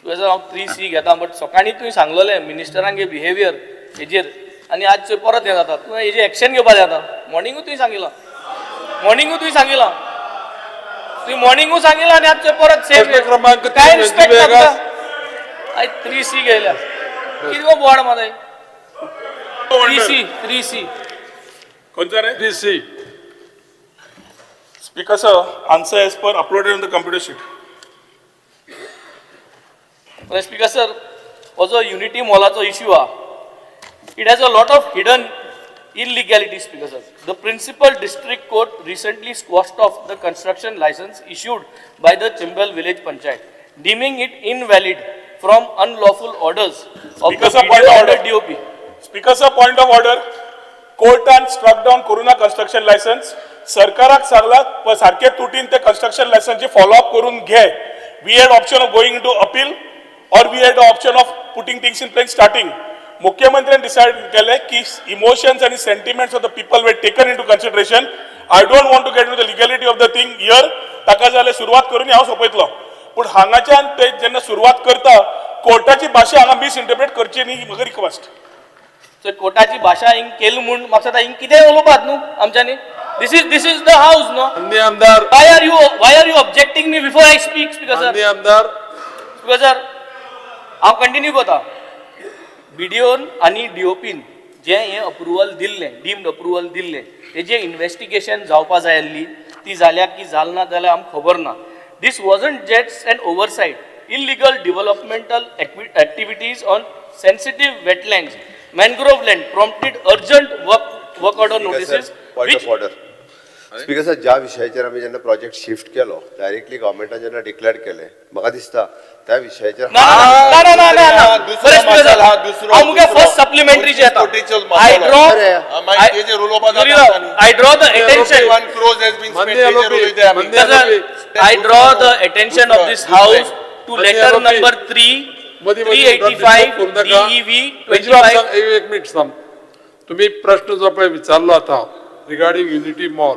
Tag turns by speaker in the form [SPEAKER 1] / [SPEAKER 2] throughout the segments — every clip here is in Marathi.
[SPEAKER 1] स्पीकर हांव 3C घेता बट सकाळीं तुवें सांगलेलें मिनिस्टरांगे बिहेवियर हेजेर आनी आज परत हें जाता तुवें हेजेर एक्शन घेवपाक जाता मॉर्निंगूच तुवें सांगिलां तुवें मॉर्निंगूच सांगिलां आनी आज परत सेम
[SPEAKER 2] क्रमांक
[SPEAKER 1] काय रिस्पेक्ट करता आयज 3C घेयल्या कितें गो बोवाड माताय 3C
[SPEAKER 2] DC.
[SPEAKER 3] Speaker sir, answer as per uploaded on the computer sheet.
[SPEAKER 1] Speaker sir, also Unity Mall's issue it has a lot of hidden illegalities, Speaker sir. The principal district court recently squashed off the construction license issued by the Chimbal village panchayat, deeming it invalid from unlawful orders of
[SPEAKER 3] Speaker
[SPEAKER 1] the
[SPEAKER 3] sir, point
[SPEAKER 1] video
[SPEAKER 3] of
[SPEAKER 1] under
[SPEAKER 3] order.
[SPEAKER 1] DOP.
[SPEAKER 3] Speaker sir, point of order. Court and struck down Corona construction license. सरकाराक सांगला सारखे तुटीन ते construction license follow up करून घे. We had option of going into appeal or we had the option of putting things in place starting. मुख्यमंत्र्यांनी डिसाइड केले की इमोशन्स आणि sentiments of the people were taken into consideration. I don't want to get into the legality of the thing here. ताका जाल्यार सुरवात करून हांव सोंपयतलो. पूण हांगाच्यान ते जेन्ना सुरवात करता कोर्टाची भाशा हांगा मिसइंटरप्रेट करची न्ही म्हजी रिक्वेस्ट.
[SPEAKER 1] So कोर्टाची भाषा हिंग केली म्हणून म्हाका दिसता हिंग कितें उलोवपाक न्हू आमच्यांनी. This is the house, no?
[SPEAKER 2] माननीय आमदार.
[SPEAKER 1] Why are you objecting me before I speak, Speaker sir?
[SPEAKER 2] माननीय आमदार.
[SPEAKER 1] Speaker sir, हांव कंटिन्यू करता. BDOन आणि DOPन जे हे अप्रुवल दिल्लें, डीम्ड अप्रुवल दिल्लें, तेजे इन्व्हेस्टिगेशन जावपा जाय आसली, ती जाल्या की जाल ना जाल्यार आमकां खबर ना. This wasn't just an oversight. Illegal developmental activities on sensitive wetlands, mangrove land prompted urgent work order notices.
[SPEAKER 4] Point of order. Speaker sir ज्या विशयाचेर आमी जेन्ना प्रोजेक्ट शिफ्ट केलो डायरेक्टली गव्हर्नमेंटान जेन्ना डिक्लेअर केले म्हाका दिसता त्या विशयाचेर
[SPEAKER 1] first supplementary I draw the attention. I draw the attention of this house to letter number 385 DEV 25.
[SPEAKER 2] एक मिनिट थांब. तुम्ही प्रश्न जो पळय विचारलो आता रिगार्डिंग युनिटी मॉल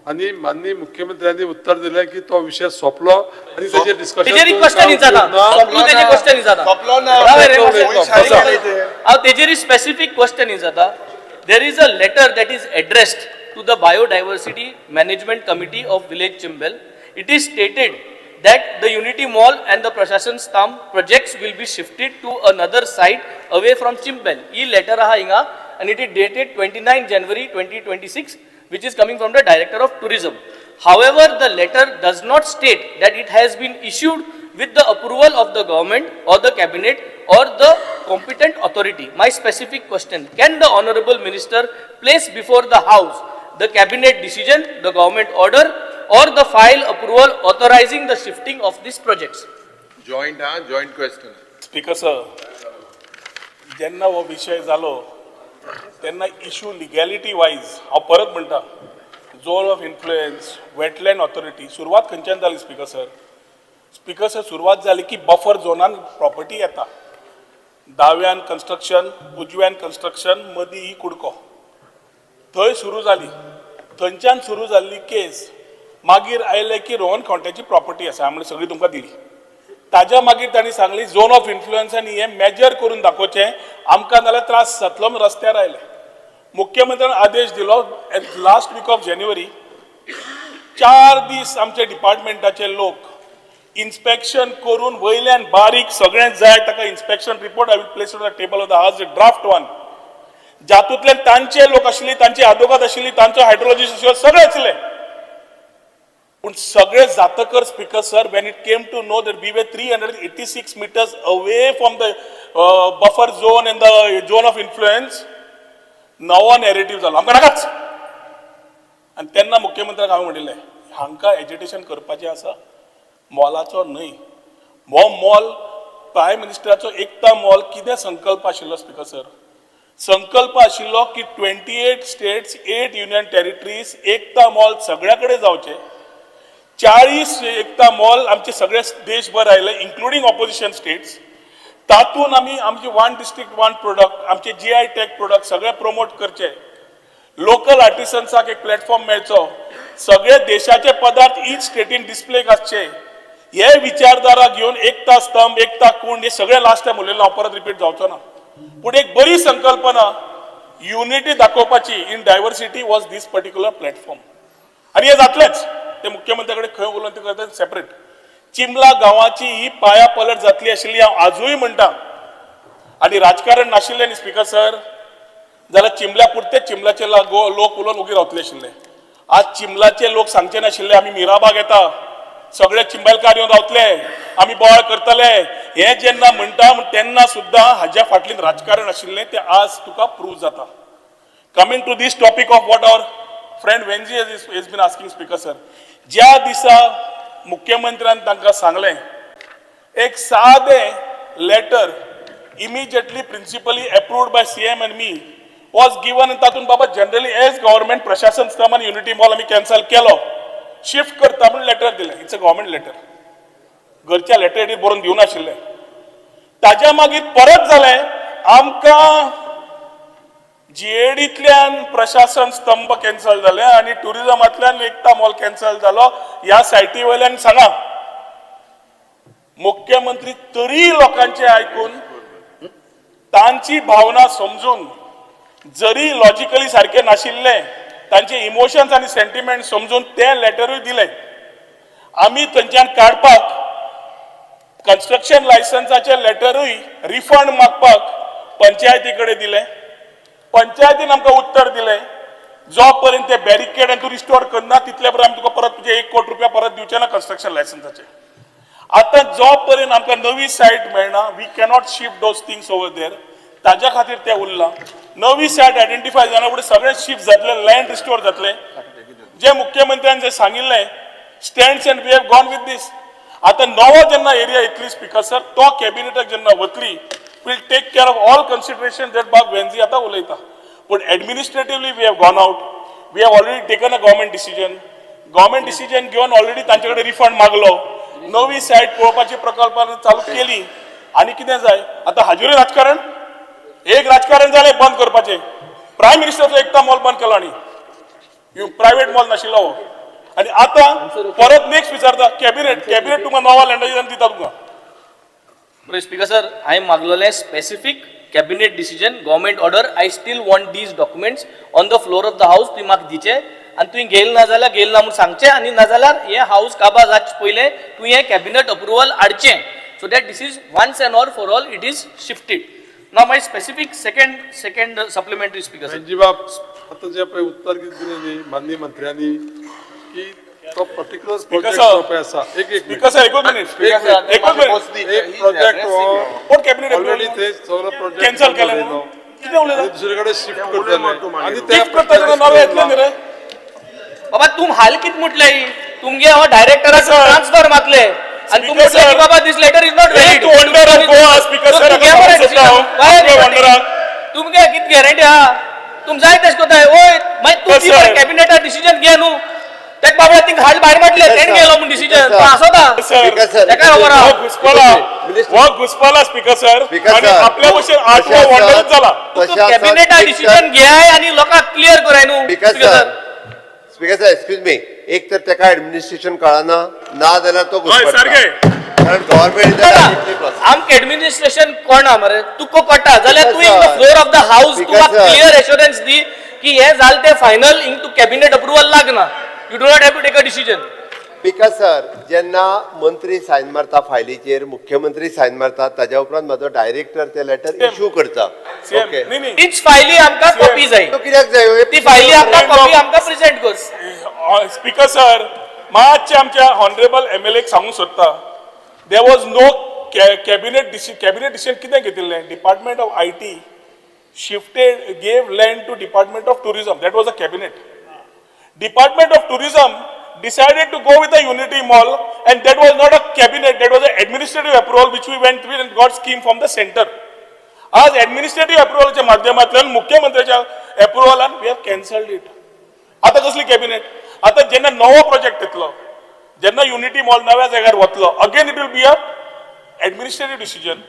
[SPEAKER 2] आणि माननीय मुख्यमंत्र्यांनी उत्तर दिले की तो विषय सोपलो आणि त्याचे डिस्कशन
[SPEAKER 1] तेजेरी क्वेश्चन जाता सोपलो तेजे क्वेश्चन जाता सोपलो ना तेजेरी स्पेसिफिक क्वेश्चन जाता. There is a letter that is addressed to the Biodiversity Management Committee of Village Chimbal. It is stated that the Unity Mall and the Prashashan Stamp projects will be shifted to another site away from Chimbal. This letter aha inga and it is dated 29 January 2026, which is coming from the Director of Tourism. However, the letter does not state that it has been issued with the approval of the government or the cabinet or the competent authority. My specific question, can the Honorable Minister place before the House the cabinet decision, the government order or the file approval authorizing the shifting of these projects?
[SPEAKER 5] Joint question.
[SPEAKER 3] Speaker sir जेन्ना हो विषय जालो तेन्ना इश्यू लिगॅलिटी वायज हांव परत म्हणटा zone of influence wetland authority सुरवात खंयच्यान जाली स्पीकर सर सुरवात जाली की बफर झोनान प्रॉपर्टी येता दाव्यान कन्स्ट्रक्शन उजव्यान कन्स्ट्रक्शन मदीं ही कुडको थंय सुरू जाली थंयच्यान सुरू जाल्ली केस मागीर आयले की रोहन खंवट्याची प्रॉपर्टी आसा हांवें सगळी तुमकां दिली. ताज्या मागीर तांणी सांगली झोन ऑफ इन्फ्लुएन्स आनी हे मेजर करून दाखोवचें आमकां नाल्यार त्रास जातलो म्हूण रस्त्यार आयले. मुख्यमंत्र्यान आदेश दिलो लास्ट वीक ऑफ जानेवारी 4 दीस आमचे डिपार्टमेंटाचे लोक इन्स्पेक्शन करून वयल्यान बारीक सगळें जाय ताका inspection report I will place on the table of the house draft one जातूंतल्यान तांचे लोक आशिल्ली तांची आदोगाद आशिल्ली तांचो हायड्रोलॉजिस्ट आशिल्लो सगळे आसले. पण सगळे जातकर speaker sir when it came to know that we were 386 meters away from the buffer zone and the zone of influence नवो नॅरेटिव्ह जालो आमकां नाकाच. आनी तेन्ना मुख्यमंत्र्याक हांवें म्हणिल्लें हांकां एजिटेशन करपाचें आसा मॉलाचो न्हय. हो मॉल प्रायम मिनिस्टराचो एकता मॉल कितें संकल्प आशिल्लो स्पीकर सर संकल्प आशिल्लो की 28 स्टेट्स 8 युनियन टेरिटरीज एकता मॉल सगळ्या कडेन जावचे. 40 एकता मॉल आमचे सगळे देशभर आयले इन्क्लुडींग ऑपोजिशन स्टेट्स. तातून आमी आमची वन डिस्ट्रिक्ट वन प्रोडक्ट आमचे GI टॅग प्रोडक्ट सगळे प्रमोट करचे. लोकल आर्टिसन्साक एक प्लॅटफॉर्म मेळचो. सगळे देशाचे पदार्थ ईच स्टेटीन डिस्प्लेक आसचे. हे विचारधारा घेऊन एकता स्तंभ एकता कुंड हे सगळे लास्ट टाइम उलयलें हांव परत रिपीट जावचो ना पूण एक बरी संकल्पना युनिटी दाखोवपाची in diversity was this particular platform आणि हे जातलेंच ते मुख्यमंत्र्या कडेन खंय उलोवन ते करता सेपरेट चिंबला गांवाची ही पाया पलट जातली आशिल्ली हांव आजूय म्हणटा आणि राजकारण नाशिल्लें न्ही स्पीकर सर जाल्यार चिंबल्या पुरतेच चिंबलाचे लोक उलोवन उगी रावतले आशिल्ले आज चिंबलाचे लोक सांगचे नाशिल्ले आमी मिराबाग येता सगळे चिंबलकार येवन रावतले आमी बोवाळ करतले हे जेन्ना म्हणटा तेन्ना सुद्दां हाज्या फाटल्यान राजकारण आशिल्लें तें आज तुका प्रूव जाता coming to this topic of what our friend Venzy has been asking speaker sir ज्या दिसा मुख्यमंत्र्यान तांकां सांगलें एक सादें letter immediately principally approved by CM and me was given तातूंत बाबा जनरली एज गव्हर्मेंट प्रशासन स्तंभ युनिटी मॉल आमी कॅन्सल केलो शिफ्ट करता म्हणून लेटर दिलें इट्स अ गव्हर्मेंट लेटर घरच्या लेटर बरोवन दिवं नाशिल्लें ताज्या मागीर परत जालें आमकां GADंतल्यान प्रशासन स्तंभ कॅन्सल जाले आणि टुरिझमांतल्यान एकता मॉल कॅन्सल जालो ह्या सायटी वयल्यान सांगा मुख्यमंत्री तरी लोकांचे आयकून तांची भावना समजून जरी लॉजिकली सारखे नाशिल्ले तांचे इमोशन्स आणि सेंटिमेंट समजून ते लेटरूय दिले आमी थंयच्यान काडपाक कन्स्ट्रक्शन लायसन्साचे लेटरूय रिफंड मागपाक पंचायती कडेन दिले पंचायतीन आमकां उत्तर दिलें जो पर्यंत ते बॅरिकेड तूं रिस्टोर करना तितले पर्यंत आमी तुका परत तुजे 1 कोटी रुपया परत दिवचे ना कन्स्ट्रक्शन लायसन्साचे आतां जो पर्यंत आमकां नवी सायट मेळना we cannot shift those things over there ताज्या खातीर ते उरलां नवी सायट आयडेंटिफाय जाना फुडें सगळे शिफ्ट जातले लँड रिस्टोर जातले जे मुख्यमंत्र्यान जे सांगिल्लें stands and we have gone with these आतां नवो जेन्ना एरिया येतली स्पीकर सर तो कॅबिनेटाक जेन्ना वतली will take care of all consideration that Bag Venzi ata ulayta. But administratively we have gone out. We have already taken a government decision. Government decision given already तांच्याकडे refund मागलो. नवी साइट पळोवपाची प्रकल्प चालू केली. आणि कितें जाय? आता हाजेर राजकारण एक राजकारण जालें बंद करपाचें. प्रायम मिनिस्टरचो एकता मॉल बंद केलो आनी प्रायव्हेट मॉल नाशिल्लो हो. आणि आता परत नेक्स्ट विचारता कॅबिनेट तुमकां नवा लँडाचेर दिता तुमकां.
[SPEAKER 1] स्पीकर सर हांवें मागलोलें specific cabinet decision government order I still want these documents on the floor of the house तुवें म्हाका दिचे आनी तुवें गेल ना जाल्यार गेल ना म्हूण सांगचें आनी नाजाल्यार हे हाऊस काबार जावचे पयलें तुवें हें कॅबिनेट अप्रुवल हाडचें so that this is once and all for all it is shifted. Now my specific second supplementary speaker sir.
[SPEAKER 2] बाब आता जे पळय उत्तर कितें दिलें न्ही माननीय मंत्र्यांनी की तो पर्टिक्युलर प्रोजेक्ट जो पळय आसा एक
[SPEAKER 3] स्पीकर सर एकूच मिनिट
[SPEAKER 2] एक प्रोजेक्ट
[SPEAKER 3] कोण कॅबिनेट
[SPEAKER 2] ऑलरेडी ते सगळो प्रोजेक्ट
[SPEAKER 3] कॅन्सल केले कितें उलयता
[SPEAKER 2] दुसरे कडेन शिफ्ट करतले आणि त्या
[SPEAKER 3] शिफ्ट करता तेन्ना नवे येतले न्ही रे
[SPEAKER 1] बाबा तुम हाल कित म्हटले तुमगे हांव डायरेक्टराक ट्रान्सफर मागले आणि तुमी म्हटले की बाबा this letter is not valid.
[SPEAKER 3] तू वंडराक गोवा स्पीकर सर
[SPEAKER 1] तुमगे कित गॅरंटी आहा तुम जाय तेश कोताय ओय मागीर तूं कॅबिनेटार डिसिजन घे न्हू तेक बाबा थिंग हाल भायर मारले तेण गेलो म्हूण डिसिजन आसोता तेका खबर आहा
[SPEAKER 3] वो घुसपाला स्पीकर सर आणि आपल्या भशेन आठवो वंडरच जाला
[SPEAKER 1] कॅबिनेटार डिसिजन घ्याय आणि लोकांक क्लियर कराय न्हू.
[SPEAKER 4] स्पीकर सर एक्सक्यूज मी एक तर तेका ऍडमिनिस्ट्रेशन कळना ना जाल्यार तो
[SPEAKER 3] सारके
[SPEAKER 4] कारण गव्हर्नमेंट
[SPEAKER 1] आमकां एडमिनिस्ट्रेशन कोणा मरे तुका कळटा जाल्यार तूं in the floor of the house तुका क्लियर एश्युरन्स दी की हे जाल ते final in to cabinet approval लागना. You do not have to take a decision.
[SPEAKER 4] Speaker sir जेन्ना मंत्री सायन मारता फायलीचेर मुख्यमंत्री सायन मारता ताज्या उपरांत म्हाजो डायरेक्टर ते लेटर इश्यू करता. ओके
[SPEAKER 1] तीच फायली आमकां कॉपी जाय
[SPEAKER 4] तो कित्याक जाय
[SPEAKER 1] ती फायली आमकां कॉपी आमकां प्रेझेंट कर.
[SPEAKER 3] स्पीकर सर मातशें आमच्या हॉनरेबल MLA सांगूंक सोदता there was no cabinet decision कितें घेतिल्लें department of IT shifted gave land to department of tourism that was a cabinet. Department of Tourism decided to go with the Unity Mall and that was not a cabinet, that was an administrative approval which we went with and got scheme from the center. आज administrative approval च्या माध्यमातल्यान मुख्यमंत्र्याच्या अप्रुवलान we have cancelled it. आता कसली कॅबिनेट आता जेन्ना नवो प्रोजेक्ट येतलो जेन्ना युनिटी मॉल नव्या जाग्यार वतलो again it will be a administrative decision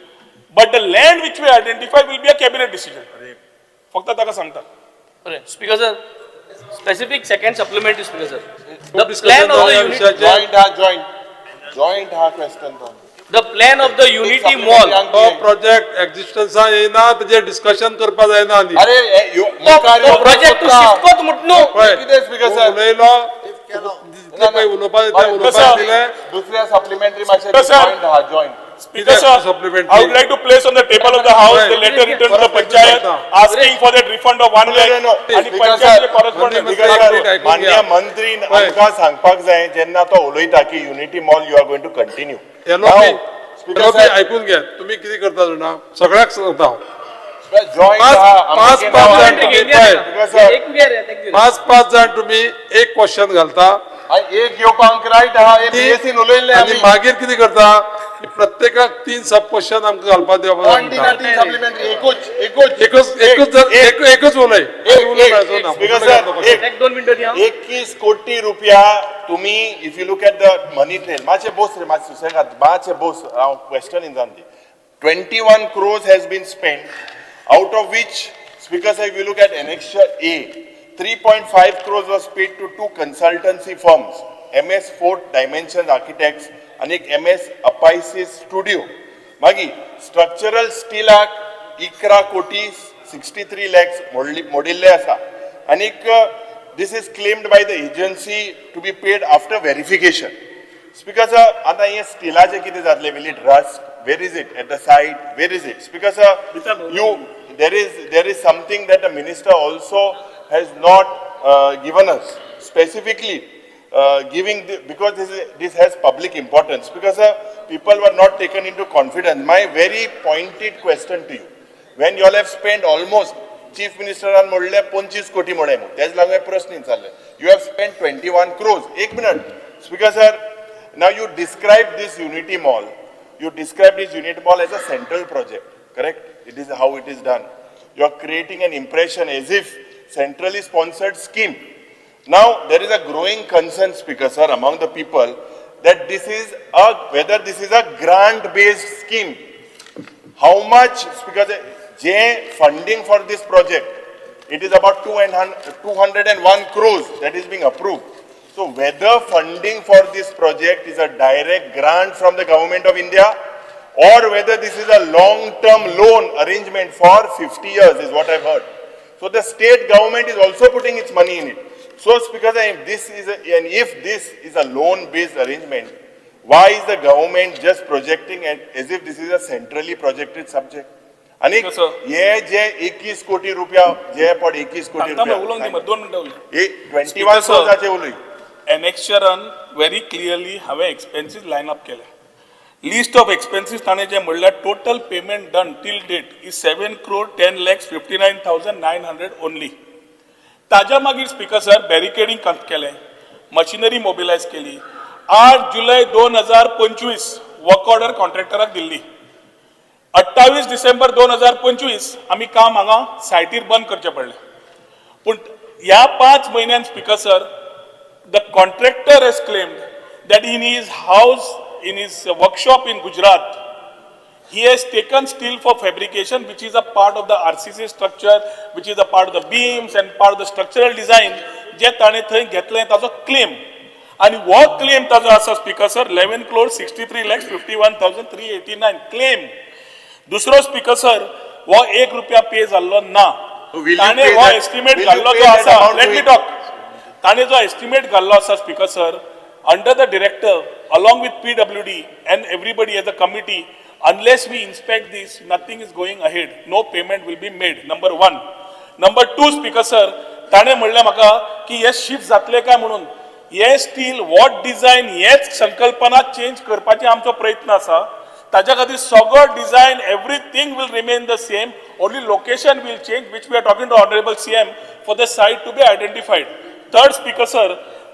[SPEAKER 3] but the land which we identify will be a cabinet decision. फक्त ताका सांगता.
[SPEAKER 1] Speaker sir specific second supplementary speaker sir the plan of the unit
[SPEAKER 5] Joint. Joint हा question तो.
[SPEAKER 1] The plan of the Unity Mall.
[SPEAKER 2] तो प्रोजेक्ट एक्झिस्टन्सा येना तेजे डिस्कशन करपा जायना आनी
[SPEAKER 5] अरे
[SPEAKER 1] तो प्रोजेक्ट तू शिकत म्हणून
[SPEAKER 2] पळय,
[SPEAKER 5] कितें speaker sir?
[SPEAKER 2] उलयलो जितले पळय उलोवपा दिता उलोवपाक
[SPEAKER 3] कसं?
[SPEAKER 2] दिले
[SPEAKER 5] दुसऱ्या supplementary मातशें
[SPEAKER 3] Speaker sir.
[SPEAKER 5] joint हा joint.
[SPEAKER 3] Speaker sir,
[SPEAKER 2] supplementary.
[SPEAKER 3] I would like to place on the table of the house the letter written to the Panchayat asking for that refund of 1 lakh.
[SPEAKER 5] No.
[SPEAKER 3] आणि
[SPEAKER 5] Speaker
[SPEAKER 3] पंचायतचे
[SPEAKER 5] sir,
[SPEAKER 3] correspondent.
[SPEAKER 2] Speaker sir,
[SPEAKER 5] माननीय मंत्री आमकां सांगपाक जाय जेन्ना तो उलयता की unity mall you are going to continue
[SPEAKER 2] एलो बी ऐकून घे तुम्ही किती करता जाणा सगळ्याक सांगता हांव.
[SPEAKER 5] जॉईंट
[SPEAKER 2] पाच जाण तुम्ही पळय,
[SPEAKER 1] एक
[SPEAKER 2] पाच जाण तुम्ही एक क्वेश्चन घालता
[SPEAKER 5] एक घेवपाक रायट आहा हे बीएससीन उलयल्ले
[SPEAKER 2] आणि
[SPEAKER 5] आमी
[SPEAKER 2] मागीर कितें करता की प्रत्येकाक 3 सब क्वेश्चन आमकां घालपाक दिवपाक
[SPEAKER 5] सप्लिमेंटरी एकूच
[SPEAKER 2] एकच उलय
[SPEAKER 5] Speaker sir,
[SPEAKER 1] एक 2 मिनिटं द्या
[SPEAKER 5] 21 कोटी रुपया तुम्ही if you look at the money trail मातशे बोस रे मातशे सुसेगाद मातशे बोस हांव क्वेश्चन इन जावन दी 21 crores has been spent out of which speaker sir if you look at annexure A 3.5 crores was paid to 2 consultancy firms MS Fort Dimensions Architects and MS Apaisis Studio मागी structural steel act 11 कोटी 63 lakhs मोडिल्ले आसा आणि this is claimed by the agency to be paid after verification. Speaker sir, आता हे स्टिलाचे कितें जातले will it rust? Where is it? At the site? Where is it? Speaker sir, there is something that the minister also has not given us specifically giving because this has public importance. Because people were not taken into confidence. My very pointed question to you, when you all have spent almost Chief Minister and म्हणले 25 कोटी म्हणून तेच लागून प्रश्न चालले. You have spent 21 crores. एक minute, Speaker sir. Now you describe this Unity Mall. You describe this Unity Mall as a central project, correct? It is how it is done. You are creating an impression as if centrally sponsored scheme. Now there is a growing concern, Speaker sir, among the people that whether this is a grant-based scheme. How much, Speaker sir, funding for this project? It is about 201 crores that is being approved. So whether funding for this project is a direct grant from the government of India or whether this is a long-term loan arrangement for 50 years is what I've heard. So the state government is also putting its money in it. So Speaker, if this is a loan-based arrangement, why is the government just projecting it as if this is a centrally projected subject? आणि हे जे 21 कोटी रुपया जे पड 21 कोटी रुपया
[SPEAKER 3] उलोवंक दी 2 मिनिटं उलय
[SPEAKER 5] 21 crores उलय
[SPEAKER 3] एनेक्शरान व्हेरी क्लियरली हांवें एक्सपेन्सीस लायन अप केले लिस्ट ऑफ एक्सपेन्सीस ताणें जे म्हणल्यार total payment done till date is 7 crore 10 lakhs 59,900 only ताज्या मागीर स्पीकर सर बॅरिकेडिंग केलें मशिनरी मोबिलायज केली 8 जुलय 2025 वर्क ऑर्डर कॉन्ट्रॅक्टराक दिल्ली 28 डिसेंबर 2025 आमी काम हांगा सायटीर बंद करचें पडलें पूण ह्या 5 म्हयन्यान speaker sir the contractor has claimed that in his house, in his workshop in Gujarat, he has taken steel for fabrication, which is a part of the RCC structure, which is a part of the beams and part of the structural design. जे ताणे थंय घेतलें ताजो claim. आणि वो claim ताजो आसा speaker sir 11 crore 63 lakhs 51,389 claim. दुसरो स्पीकर सर वो 1 रुपया पे जाल्लो ना. ताणे वो एस्टिमेट घाल्लो जो आसा लेट मी टॉक. ताणे जो एस्टिमेट घाल्लो आसा speaker sir under the director along with PWD and everybody as a committee unless we inspect this nothing is going ahead no payment will be made number 1 number 2 speaker sir ताणे म्हणलें म्हाका की हे शिफ्ट जातले काय म्हणून हे स्टील वॉट डिझायन हेच संकल्पना चेंज करपाचे आमचो प्रयत्न आसा ताज्या खातीर सगळो design everything will remain the same only location will change which we are talking to honorable CM for the site to be identified. Third speaker sir,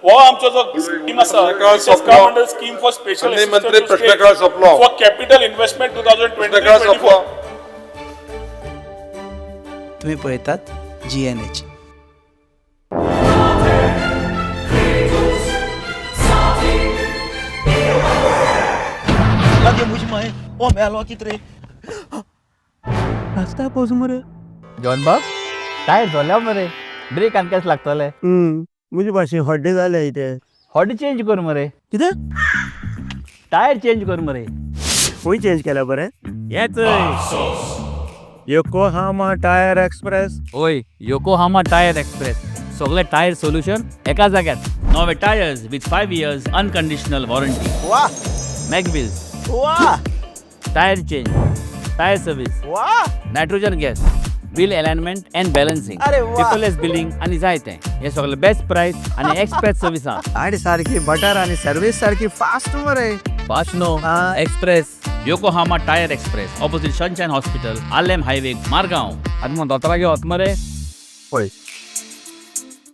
[SPEAKER 3] वो आमचो जो स्कीम आसा governmental scheme for special
[SPEAKER 2] मंत्री
[SPEAKER 3] assistance to
[SPEAKER 2] प्रश्नकाळ
[SPEAKER 3] states
[SPEAKER 2] सोंपलो.
[SPEAKER 3] for capital investment 2023-24.
[SPEAKER 6] तुम्ही पळयतात GNH.
[SPEAKER 7] ओ मेलो कितरे रास्ता पावस मरे
[SPEAKER 8] जॉन बाब टायर झाल्या मरे ब्रेक आनी केस लागतले
[SPEAKER 7] मुझे भाशे हड्डे जाले इथे
[SPEAKER 8] हॉडी चेंज कर मरे
[SPEAKER 7] कितें
[SPEAKER 8] टायर चेंज कर मरे
[SPEAKER 7] खंय चेंज केल्या बरें
[SPEAKER 8] हेच
[SPEAKER 7] योकोहामा टायर एक्सप्रेस
[SPEAKER 8] होय योकोहामा टायर एक्सप्रेस सगळे टायर सोल्युशन एका जाग्यात नवे tyres with 5 years unconditional warranty
[SPEAKER 7] वा
[SPEAKER 8] मॅगविल्स
[SPEAKER 7] वा
[SPEAKER 8] टायर चेंज टायर सर्व्हिस
[SPEAKER 7] वा
[SPEAKER 8] nitrogen gas wheel alignment and balancing
[SPEAKER 7] अरे वा.
[SPEAKER 8] पेपरलेस बिलिंग आणि जायते हे सगळे बेस्ट प्राइस आणि एक्सप्रेस सर्व्हिस
[SPEAKER 6] गाडी सारखी बटर आणि सर्व्हिस सारखी फास्ट मरे
[SPEAKER 8] fast no express Yokohama tyre express opposite Sunshine Hospital Alem highway Margao आदमो दोतोरागे वच मरे
[SPEAKER 6] पळय